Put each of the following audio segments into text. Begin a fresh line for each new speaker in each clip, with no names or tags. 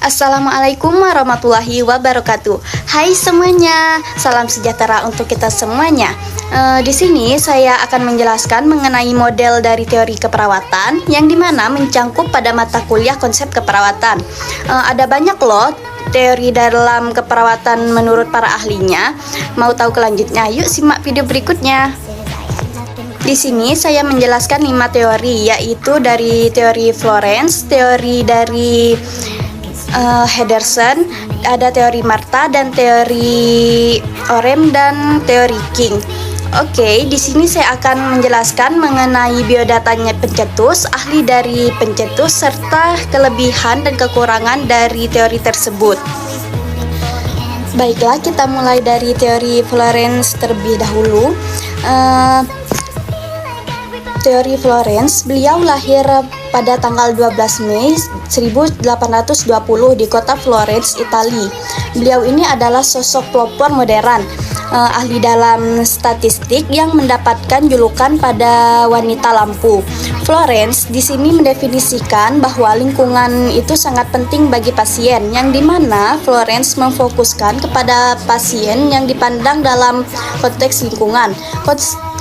Assalamualaikum warahmatullahi wabarakatuh. Hai semuanya, salam sejahtera untuk kita semuanya. Di sini saya akan menjelaskan mengenai model dari teori keperawatan yang dimana mencangkup pada mata kuliah konsep keperawatan. Ada banyak loh teori dalam keperawatan menurut para ahlinya. Mau tahu kelanjutnya? Yuk simak video berikutnya. Di sini saya menjelaskan 5 teori, yaitu dari teori Florence, teori dari Henderson, ada teori Marta dan teori Orem dan teori King. Oke, di sini saya akan menjelaskan mengenai biodatanya pencetus, ahli dari pencetus, serta kelebihan dan kekurangan dari teori tersebut. Baiklah, kita mulai dari teori Florence terlebih dahulu. Teori Florence, beliau lahir pada tanggal 12 Mei 1820 di kota Florence, Italia. Beliau ini adalah sosok pelopor modern, ahli dalam statistik yang mendapatkan julukan pada wanita lampu. Florence di sini mendefinisikan bahwa lingkungan itu sangat penting bagi pasien, yang dimana Florence memfokuskan kepada pasien yang dipandang dalam konteks lingkungan.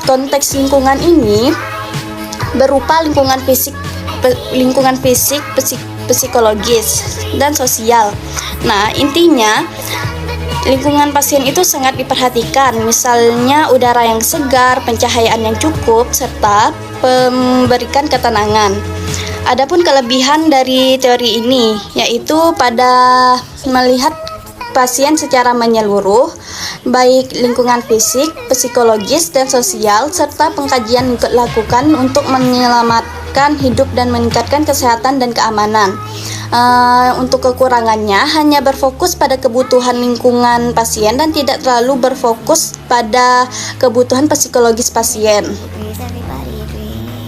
Konteks lingkungan ini berupa lingkungan fisik, psikologis, dan sosial. Nah, intinya lingkungan pasien itu sangat diperhatikan, misalnya udara yang segar, pencahayaan yang cukup, serta memberikan ketenangan. Adapun kelebihan dari teori ini yaitu pada melihat pasien secara menyeluruh, baik lingkungan fisik, psikologis, dan sosial, serta pengkajian dilakukan untuk menyelamatkan hidup dan meningkatkan kesehatan dan keamanan. Untuk kekurangannya hanya berfokus pada kebutuhan lingkungan pasien dan tidak terlalu berfokus pada kebutuhan psikologis pasien.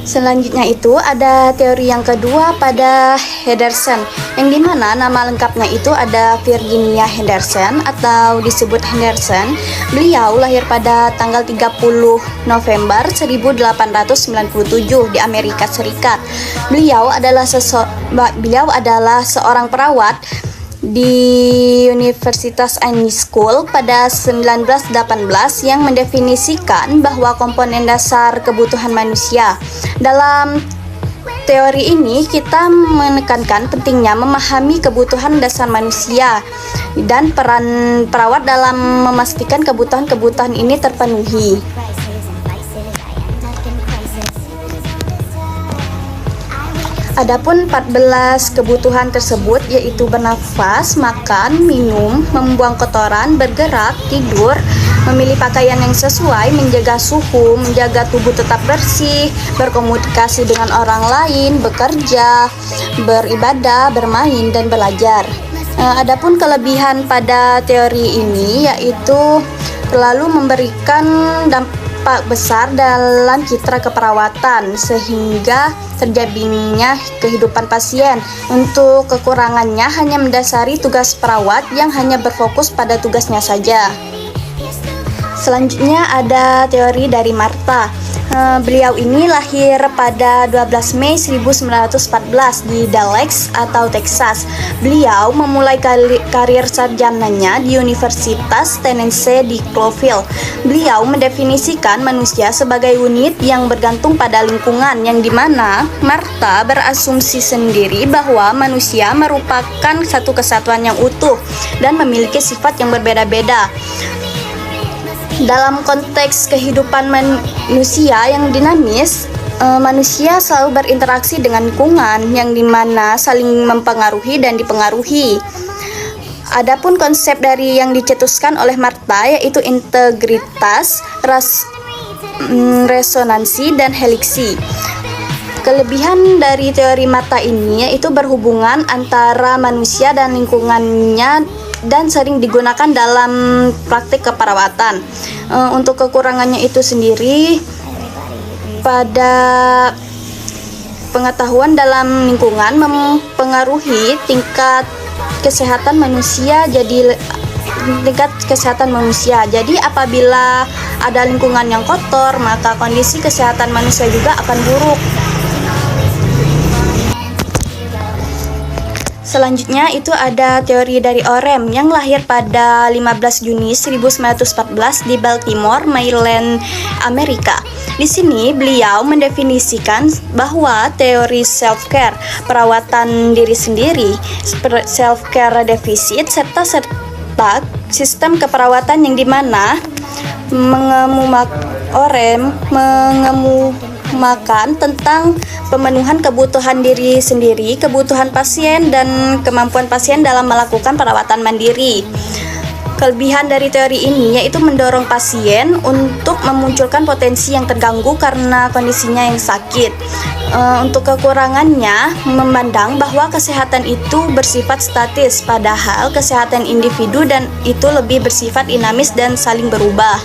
Selanjutnya itu ada teori yang kedua pada Henderson, yang dimana nama lengkapnya itu ada Virginia Henderson atau disebut Henderson. Beliau lahir pada tanggal 30 November 1897 di Amerika Serikat. Beliau adalah seorang perawat di Universitas Annie School pada 1918 yang mendefinisikan bahwa komponen dasar kebutuhan manusia. Dalam teori ini kita menekankan pentingnya memahami kebutuhan dasar manusia dan peran perawat dalam memastikan kebutuhan-kebutuhan ini terpenuhi. Adapun 14 kebutuhan tersebut yaitu bernafas, makan, minum, membuang kotoran, bergerak, tidur, memilih pakaian yang sesuai, menjaga suhu, menjaga tubuh tetap bersih, berkomunikasi dengan orang lain, bekerja, beribadah, bermain, dan belajar. Adapun kelebihan pada teori ini yaitu selalu memberikan dampak besar dalam citra keperawatan sehingga terjaminnya kehidupan pasien. Untuk kekurangannya hanya mendasari tugas perawat yang hanya berfokus pada tugasnya saja. Selanjutnya ada teori dari Marta. Beliau ini lahir pada 12 Mei 1914 di Dallas atau Texas. Beliau memulai karir sarjananya di Universitas Tennessee di Cloville. Beliau mendefinisikan manusia sebagai unit yang bergantung pada lingkungan, yang dimana Marta berasumsi sendiri bahwa manusia merupakan satu kesatuan yang utuh dan memiliki sifat yang berbeda-beda. Dalam konteks kehidupan manusia yang dinamis, manusia selalu berinteraksi dengan lingkungan yang dimana saling mempengaruhi dan dipengaruhi. Adapun konsep dari yang dicetuskan oleh Marta yaitu integritas, resonansi, dan heliksi. Kelebihan dari teori Marta ini yaitu berhubungan antara manusia dan lingkungannya dan sering digunakan dalam praktik keperawatan. Untuk kekurangannya itu sendiri pada pengetahuan dalam lingkungan mempengaruhi tingkat kesehatan manusia. Jadi apabila ada lingkungan yang kotor, maka kondisi kesehatan manusia juga akan buruk. Selanjutnya itu ada teori dari Orem yang lahir pada 15 Juni 1914 di Baltimore, Maryland, Amerika. Di sini beliau mendefinisikan bahwa teori self-care, perawatan diri sendiri, self-care defisit, serta sistem keperawatan yang dimana Orem mengemukakan tentang pemenuhan kebutuhan diri sendiri, kebutuhan pasien, dan kemampuan pasien dalam melakukan perawatan mandiri. Kelebihan dari teori ini yaitu mendorong pasien untuk memunculkan potensi yang terganggu karena kondisinya yang sakit. Untuk kekurangannya, memandang bahwa kesehatan itu bersifat statis, padahal kesehatan individu dan itu lebih bersifat dinamis dan saling berubah.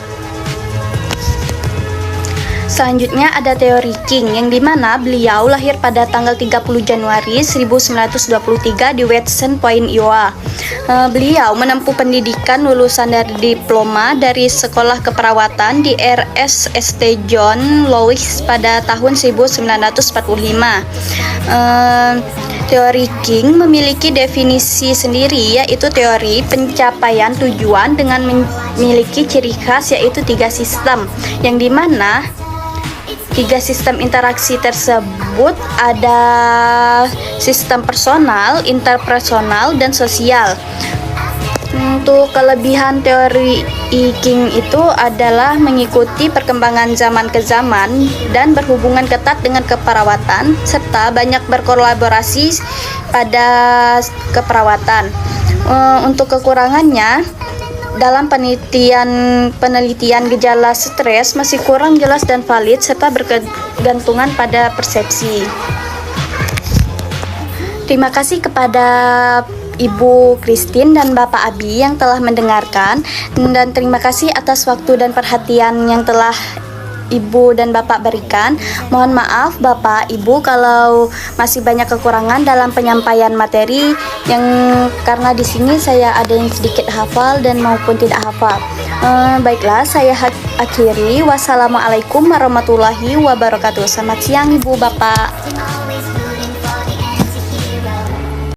Selanjutnya ada teori King yang dimana beliau lahir pada tanggal 30 Januari 1923 di West Point, Iowa. Beliau menempuh pendidikan lulusan dari diploma dari Sekolah Keperawatan di RSST John Lewis pada tahun 1945. Teori King memiliki definisi sendiri, yaitu teori pencapaian tujuan dengan memiliki ciri khas yaitu 3 sistem, yang dimana 3 sistem interaksi tersebut ada sistem personal, interpersonal, dan sosial. Untuk kelebihan teori King itu adalah mengikuti perkembangan zaman ke zaman dan berhubungan ketat dengan keperawatan, serta banyak berkolaborasi pada keperawatan. Untuk kekurangannya, dalam penelitian gejala stres masih kurang jelas dan valid serta bergantungan pada persepsi. Terima kasih kepada Ibu Christine dan Bapak Abi yang telah mendengarkan, dan terima kasih atas waktu dan perhatian yang telah Ibu dan Bapak berikan. Mohon maaf Bapak Ibu kalau masih banyak kekurangan dalam penyampaian materi yang karena di sini saya ada yang sedikit hafal dan maupun tidak hafal. Baiklah, saya akhiri. Wassalamualaikum warahmatullahi wabarakatuh. Selamat siang Ibu Bapak.